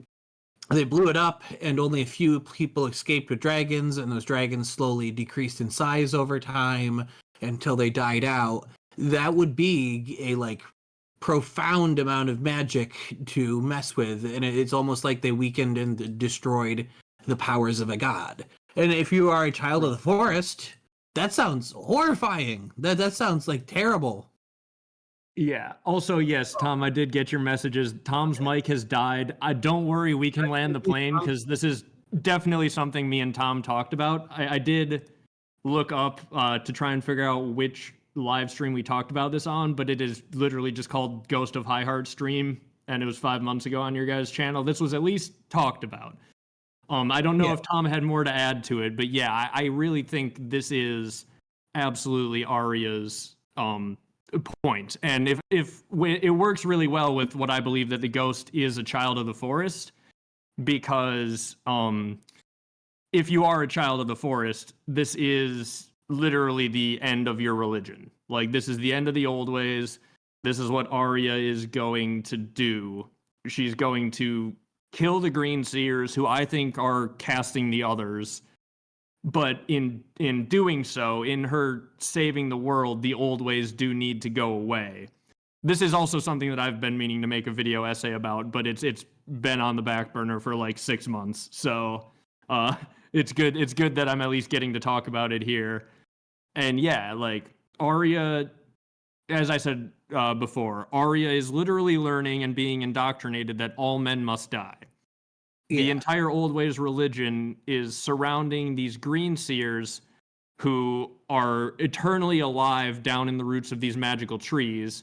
they blew it up and only a few people escaped with dragons and those dragons slowly decreased in size over time until they died out, that would be a like profound amount of magic to mess with, and it's almost like they weakened and destroyed the powers of a god. And if you are a child of the forest, that sounds horrifying. That sounds like terrible. Yeah. Also, yes, Tom, I did get your messages. Tom's mic has died. Don't worry, we can land the plane because this is definitely something me and Tom talked about. I did look up to try and figure out which live stream we talked about this on, but it is literally just called Ghost of High Heart stream, and it was 5 months ago on your guys' channel. This was at least talked about. I don't know if Tom had more to add to it, but yeah, I really think this is absolutely Arya's point. And if it works really well with what I believe that the ghost is a child of the forest, because if you are a child of the forest, this is literally the end of your religion. Like, this is the end of the old ways. This is what Arya is going to do. She's going to kill the Green Seers, who I think are casting the others. But in doing so, in her saving the world, the old ways do need to go away. This is also something that I've been meaning to make a video essay about, but it's been on the back burner for like 6 months. So it's good that I'm at least getting to talk about it here. And yeah, like Arya, as I said before, Arya is literally learning and being indoctrinated that all men must die. Yeah. The entire Old Ways religion is surrounding these Green Seers who are eternally alive down in the roots of these magical trees.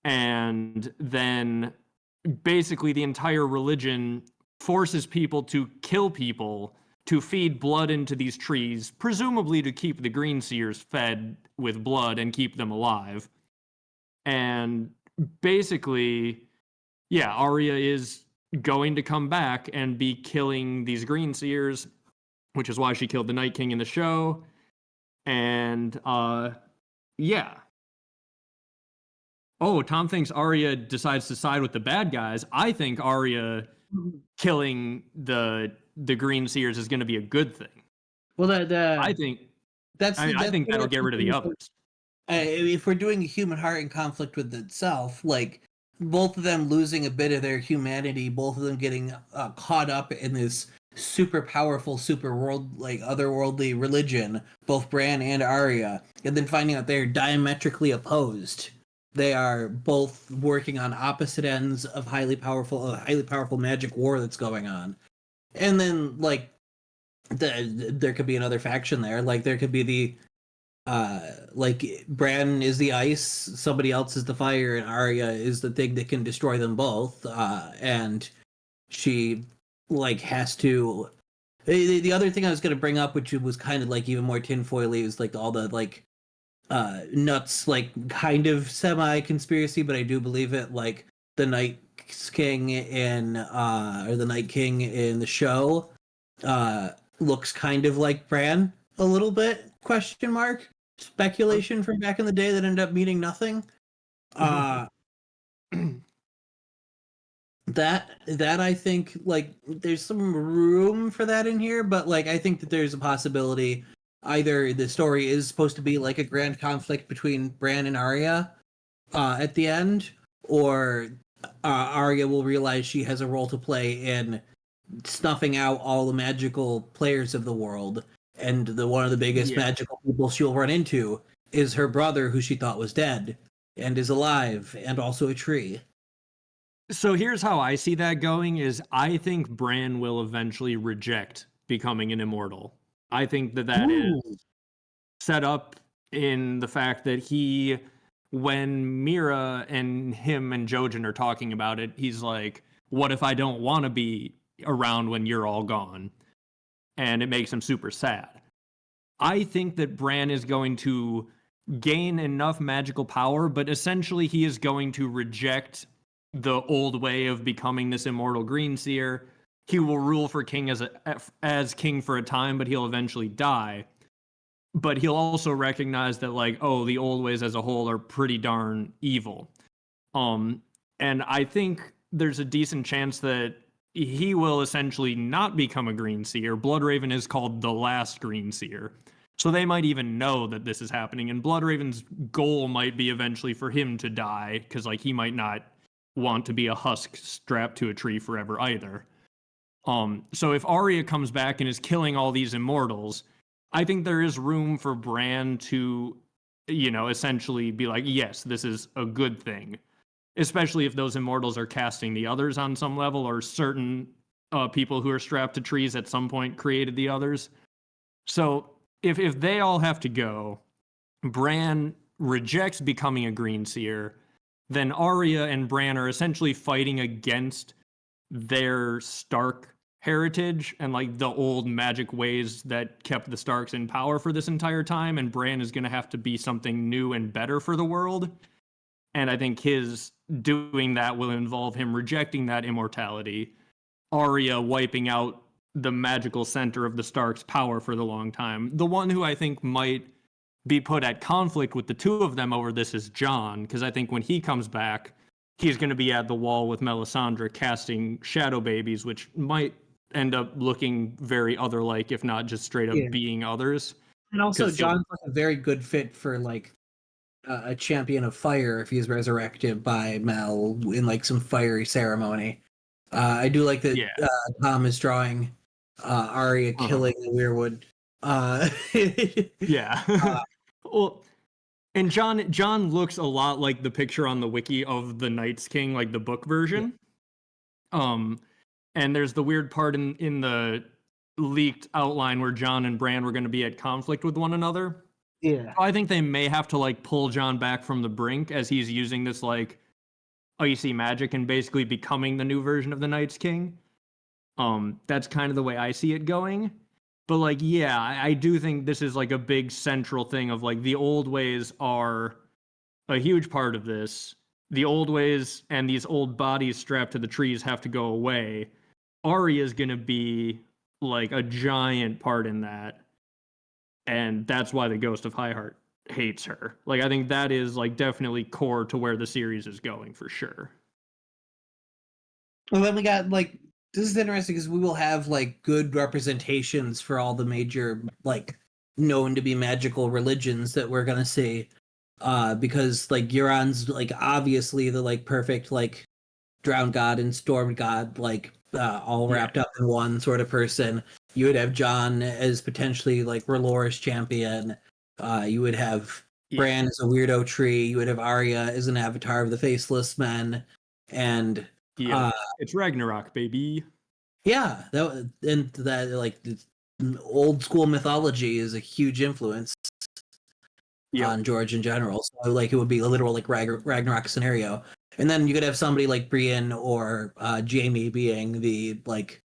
And then basically the entire religion forces people to kill people to feed blood into these trees, presumably to keep the Green Seers fed with blood and keep them alive. And basically, yeah, Arya is going to come back and be killing these Green Seers, which is why she killed the Night King in the show. And yeah. Oh, Tom thinks Arya decides to side with the bad guys. I think Arya killing the Green Seers is going to be a good thing. Well, I think that'll get rid of the others. If we're doing a human heart in conflict with itself, like both of them losing a bit of their humanity, both of them getting caught up in this super powerful, super world, like otherworldly religion, both Bran and Arya, and then finding out they're diametrically opposed. They are both working on opposite ends of highly powerful magic war that's going on. And then, like, there could be another faction there. Like, there could be the like Bran is the ice, somebody else is the fire, and Arya is the thing that can destroy them both. And she like has to. The other thing I was going to bring up, which was kind of like even more tinfoily, is like all the like nuts, like kind of semi conspiracy, but I do believe it. Like the Night King in or the Night King in the show looks kind of like Bran a little bit. Question mark. Speculation from back in the day that ended up meaning nothing. That I think like there's some room for that in here, but like I think that there's a possibility either the story is supposed to be like a grand conflict between Bran and Arya at the end, or Arya will realize she has a role to play in snuffing out all the magical players of the world. and one of the biggest magical people she'll run into is her brother, who she thought was dead and is alive and also a tree. So here's how I see that going is I think Bran will eventually reject becoming an immortal. I think that is set up in the fact that when Mira and him and Jojen are talking about it, he's like, what if I don't want to be around when you're all gone? And it makes him super sad. I think that Bran is going to gain enough magical power, but essentially he is going to reject the old way of becoming this immortal green seer. He will rule for king as king for a time, but he'll eventually die. But he'll also recognize that, like, oh, the old ways as a whole are pretty darn evil. And I think there's a decent chance that he will essentially not become a green seer. Bloodraven is called the last green seer. So they might even know that this is happening, and Bloodraven's goal might be eventually for him to die, because like he might not want to be a husk strapped to a tree forever either. So if Arya comes back and is killing all these immortals, I think there is room for Bran to, essentially be like, yes, this is a good thing. Especially if those immortals are casting the others on some level, or certain people who are strapped to trees at some point created the others. So if they all have to go, Bran rejects becoming a green seer, then Arya and Bran are essentially fighting against their Stark heritage and like the old magic ways that kept the Starks in power for this entire time, and Bran is going to have to be something new and better for the world. And I think his doing that will involve him rejecting that immortality, Arya wiping out the magical center of the Starks' power for the long time. The one who I think might be put at conflict with the two of them over this is Jon, because I think when he comes back, he's going to be at the wall with Melisandre casting shadow babies, which might end up looking very other-like, if not just straight up being others. And also, Jon's like a very good fit for like a champion of fire if he's resurrected by Mel in like some fiery ceremony. I do like that Tom is drawing Arya killing the weirwood. Well, and Jon looks a lot like the picture on the wiki of the Night's King, like the book version. And there's the weird part in the leaked outline where Jon and Bran were going to be at conflict with one another. Yeah. I think they may have to like pull Jon back from the brink as he's using this like icy magic and basically becoming the new version of the Night's King. That's kind of the way I see it going. But like, yeah, I do think this is like a big central thing of like the old ways are a huge part of this. The old ways and these old bodies strapped to the trees have to go away. Arya is going to be like a giant part in that. And that's why the Ghost of Highheart hates her. Like, I think that is like definitely core to where the series is going for sure. Well, then we got like, this is interesting because we will have like good representations for all the major like known to be magical religions that we're gonna see. Because like Euron's like obviously the like perfect like drowned god and storm god, like all wrapped up in one sort of person. You would have Jon as potentially like R'hllor's champion. You would have Bran as a weirdo tree. You would have Arya as an avatar of the Faceless Men, and it's Ragnarok, baby. Yeah, that like old school mythology is a huge influence on George in general. So like it would be a literal like Ragnarok scenario. And then you could have somebody like Brienne or Jaime being the like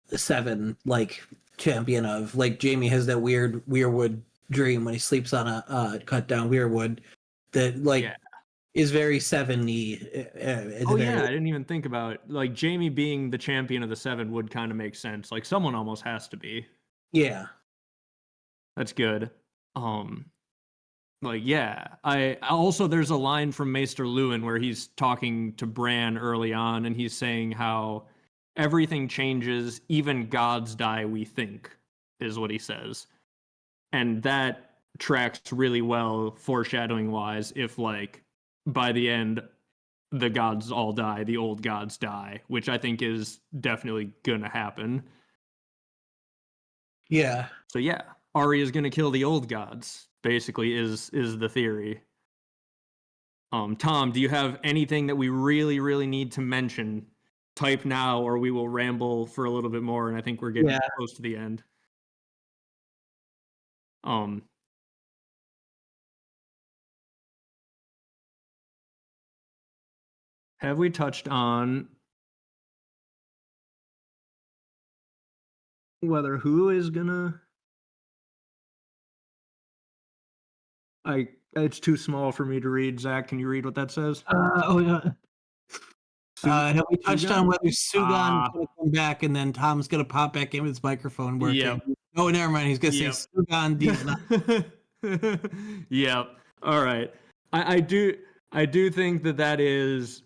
the seven like champion of like Jaime has that weird weirwood dream when he sleeps on a cut down weirwood that like is very seven-y. I didn't even think about like Jaime being the champion of the seven would kind of make sense. Like someone almost has to be. Yeah, that's good. I also there's a line from Maester Luwin where he's talking to Bran early on, and he's saying how everything changes, even gods die, we think, is what he says, and that tracks really well foreshadowing wise. If like by the end the gods all die, the old gods die, which I think is definitely gonna happen. Yeah. So yeah, Arya is going to kill the old gods, basically, is the theory. Tom, do you have anything that we really, really need to mention? Type now, or we will ramble for a little bit more, and I think we're getting close to the end. Have we touched on whether who is gonna... It's too small for me to read. Zach, can you read what that says? Have we touched on whether Sugan is going to come back and then Tom's going to pop back in with his microphone working? Yep. Oh, never mind. He's going to say Sugan these nuts. Yep. All right. I do think that is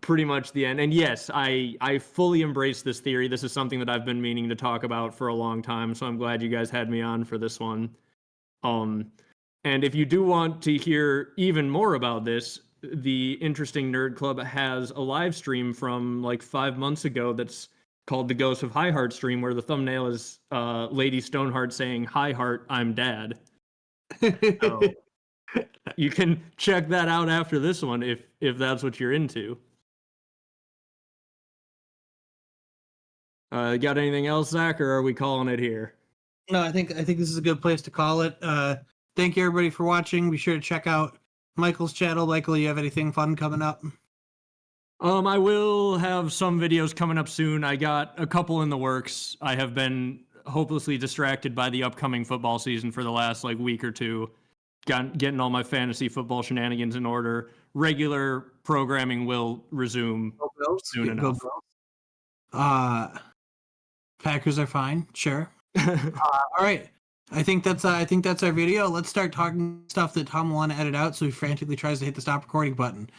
pretty much the end. And yes, I fully embrace this theory. This is something that I've been meaning to talk about for a long time, so I'm glad you guys had me on for this one. And if you do want to hear even more about this, the Interesting Nerd Club has a live stream from like 5 months ago that's called the Ghost of High Heart stream, where the thumbnail is Lady Stoneheart saying, "Hi Heart, I'm Dad." So you can check that out after this one if that's what you're into. Got anything else, Zach, or are we calling it here? No, I think this is a good place to call it. Thank you everybody for watching. Be sure to check out Michael's channel. Michael, you have anything fun coming up? I will have some videos coming up soon. I got a couple in the works. I have been hopelessly distracted by the upcoming football season for the last like week or two. Getting all my fantasy football shenanigans in order. Regular programming will resume soon enough. Packers are fine, sure. All right. I think that's our video. Let's start talking stuff that Tom will want to edit out, so he frantically tries to hit the stop recording button.